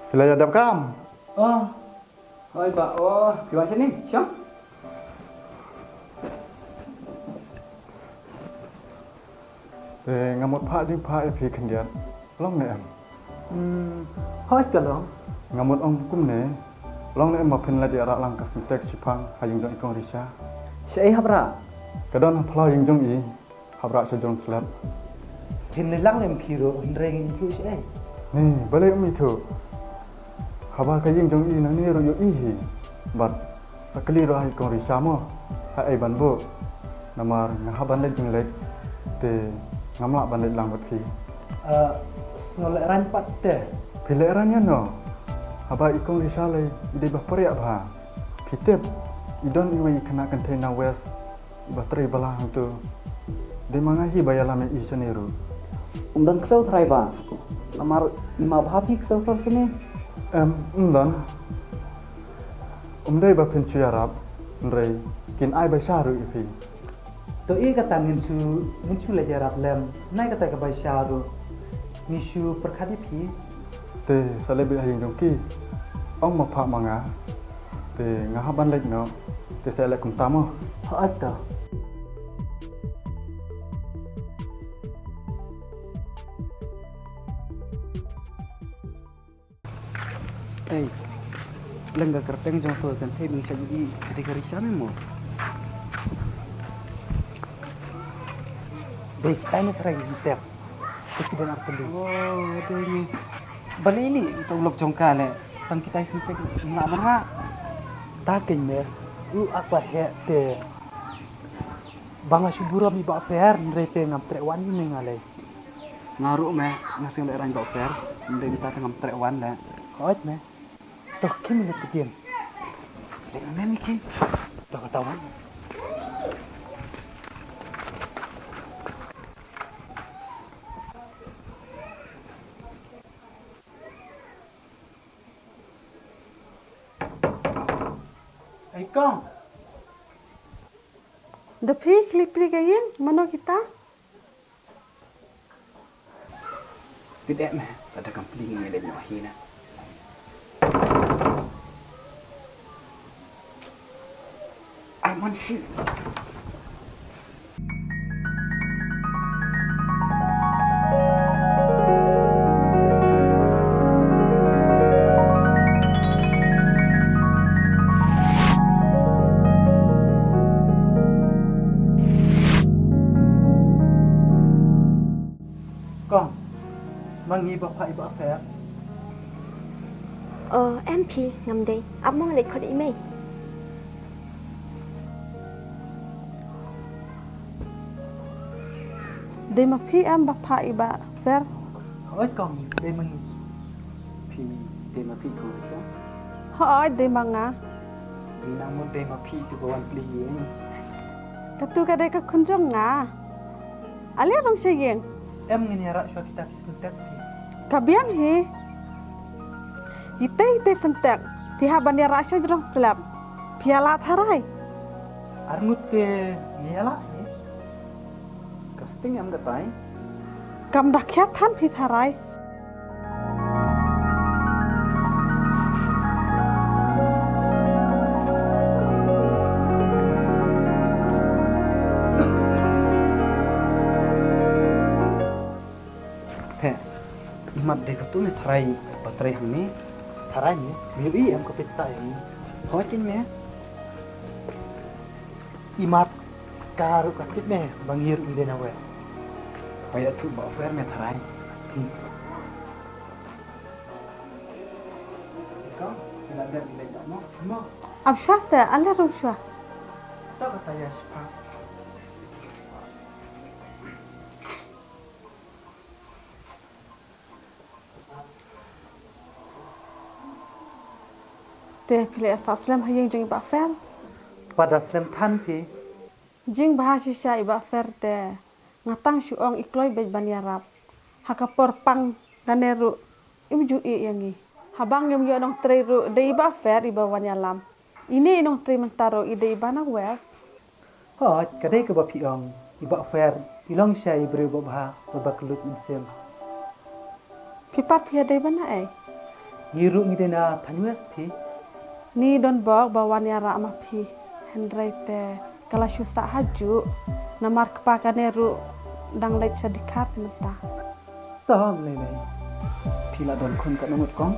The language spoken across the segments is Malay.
Bila ada kam? Oh, oi Pak. Oh, di mana sini? Siapa? Ngamut pak di pak epi kendiat. Long ne em. Hoi kalau. Ngamut om kum ne. Long ne em mapen la di arak langkas tek sipang hayung jong ikong risha. Saya habra. Kadon plau yung jong i. Habrak sejong slap. Hinilang lem kiro reng itu saya. Ni, balai umi tu. Haba kaying jong i na ni ro yo i hi. Bat sakali ro hai ikong risha mo. Hai ban bo. Namar ngahaban le jing lek. Te ngamlak ban le lang bat ki. Nolak rampat teh. Bila eranya no. Haba ikong risha le ide bah periak bah. Kitep idon iwe kena container west. Baterai balang tu. Dia mengaji bayar lama i seniru. Umdan kesau serai Pak. Lamar lima hapi kesau sini. Umdan. Umdai bapin ciarap. Ndrei kin ai baysaru ifi. To i kata minsu le jarap lem. Nai kata ke baisyaru. Misu perkhadi pi. Te salebi ayang jongki. Ong mapak manga. Te ngahaban lek no. Te saya lek kumtamo. Ada. Lengga kerteng jong fo kan hei bisa jadi ketika risau mo. Dek tanya terai hitam. Tapi dan apa dulu? Oh, ini. Balik ini kita ulok jongkale. Tang kita sintek nak berha. Takin mer. Apa he te. Banga subura mi ba fair nrete ngam trek wan ni ngale. Ngaru me ngasih lek ran ba fair. Ndek kita ngam trek wan la. Koit me. Toh kim le tikin. Dengan memi kim. Toh katawan. Hey Kong. Depi klip gayeng mana kita? Tidak me. Pada kampling ni le nyohina. Aman sih. Kong, mangi bapak ibu affair. MP ngầm đi, ấp mong lịch khỏi đi mày. Di ma PM bapa iba fair. Oi Kong, dia mangi. Dia ma pi tu siya. Hoi di manga. Bila mo dia ma pi tu bawan pelihin. Katu kadai ka kunjong nga. Ali rong sayeng. Em ngenyara syo kita sentek pi. Kabiang he. Ite sentek. Pihak bani rasya jerong selap. Piala tharai. Arngut ke ngela ni. Casting em gatai. Kam rakyat han pi tharai. Teh. Imat de tu ni tharai patrai hang ni. Tharai ni. Biu em ko pizza ni. Hotin me. Imat karu kakit me bangir ide na we. Paya tu ba fair me tharai. Kau tidak ada ide mo. Mo. Ab shwasa ali rong shwa. Tak kata ya spa. Te pile asaslam hayeng jeng iba fair. Pada slam than pi. Jing bahasa sya iba fair te. Ngatang syuong ikloy bej bani Arab. Hakapor pang ganeru. Imju i yangi. Habang yung nong treru de iba fair iba wanyalam. Ini nong tre mentaro ide iba na west. Oh, kadai ke ba piong. Iba fair. Ilong siya ibre ba ba kelut insem. Pipat pia dei bana Ngiru ngide na tanyues pi. Ni don bok bawan ya ra ma pi. Hendrai te kala syusa haju namar kepakane ru dang leit sedikar menta. Tom le le. Pi la don kun ka namut kong.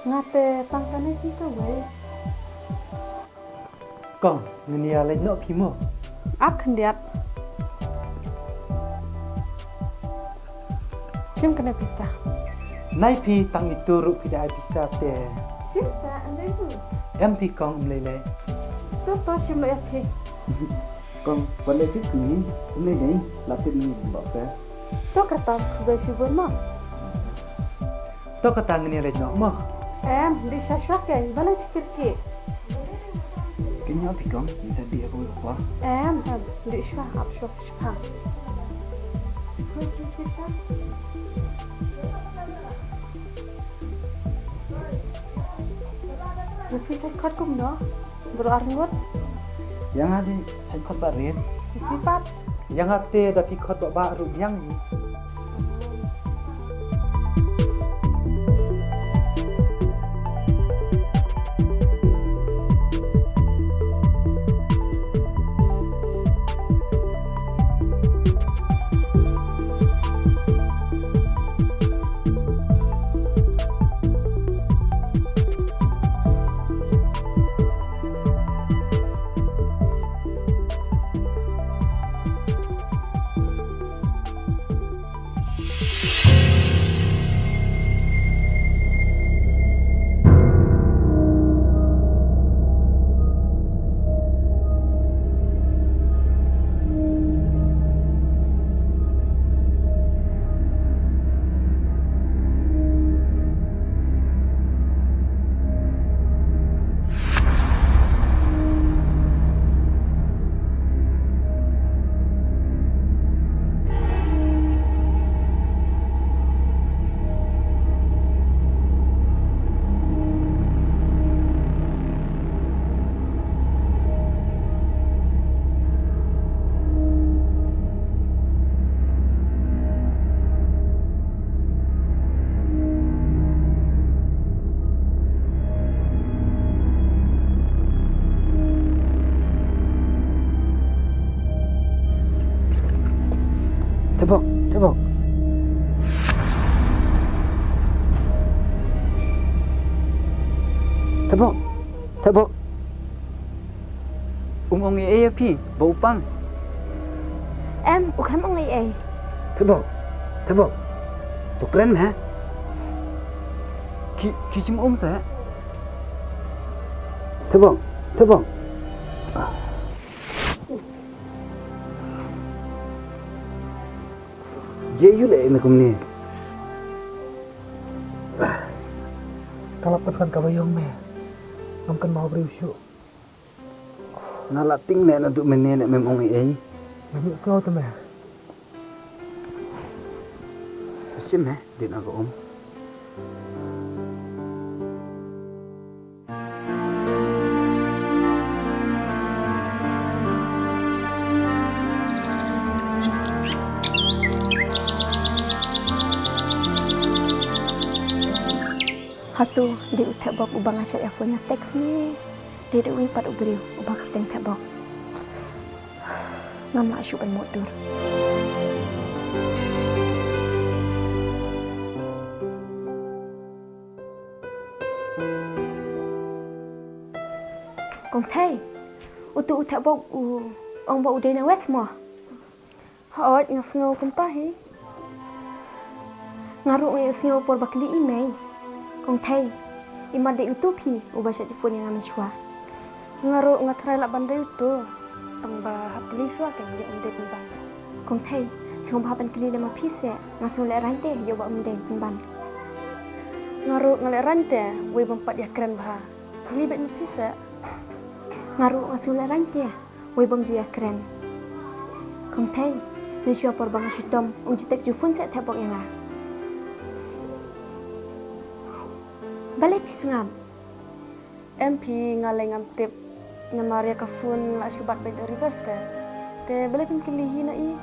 Ngate tangkane kita we. Kong ngenia le no pi mo. Ak hendiat. Sim kena pisah. Nai pi tang itu ru pi dai bisa te. Sim sa andai tu. Em pi kong le le. Tu sim lo ya pi. Kong wale pi ni le le la pi ni ba pe. Tu kata be sibun ma. To ka tang ngenia le no mo. Di syashwa ke bala fikir ke. Kenya pi kong bisa dia ko wa. Di sywa hap syok sypa. Tapi saya kot kum no. Bro arngot. Yang adi sai khot ba ren. Pipat. Yang ate da pi khot ba ru yang ni. Tebok, tebok. Tebok, tebok. Ong e pi, bau pang. Em ukram ông ấy. Tebok, tebok. Tu keren ha? Ki sim sa. Tebok, tebok. Ye yu le na kumni. Kalau pesan kabayong me. Ngam mau beri usyu. Nalating ne na du menene memong ei. Memang sengau tu me. Sim me din ako Hatu di utek bok ubang asyik ya punya teks ni. Dia dah wipat ubri ubang kapten tek bok. Ngam nak asyuk ban motor. Kong thay, utu utek bok ông bok udah na west mo. Hawat ngafngaw kumpahi. Ngaruh ngai usnyo por bakli email. Kong thay, ima de utupi ubah syat telefon yang amin syua. Ngaru ngatrai la bandai itu. Tangba hapli sua kan dia unde pemban. Kong thay, sung bahapan kili lama pise, ngasung le rante yo ba unde pemban. Ngaru ngale rante, we bempat ya keren bah. Kili bet pisa. Ngaruh ngasung le rante, we bom ya keren. Kong thay, ni syua por bang asyidom, jutek jufun set tebok yang lah. Balik pisngam. MP ngale ngam tip namaria kafun la syubat bet ribas te balik kilihi na i.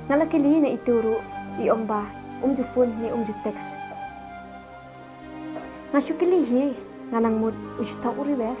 Ngala kili na ituru i omba jufun ni juteks. Ngasyu kilihi, nganang mood, usyut tau uri bes.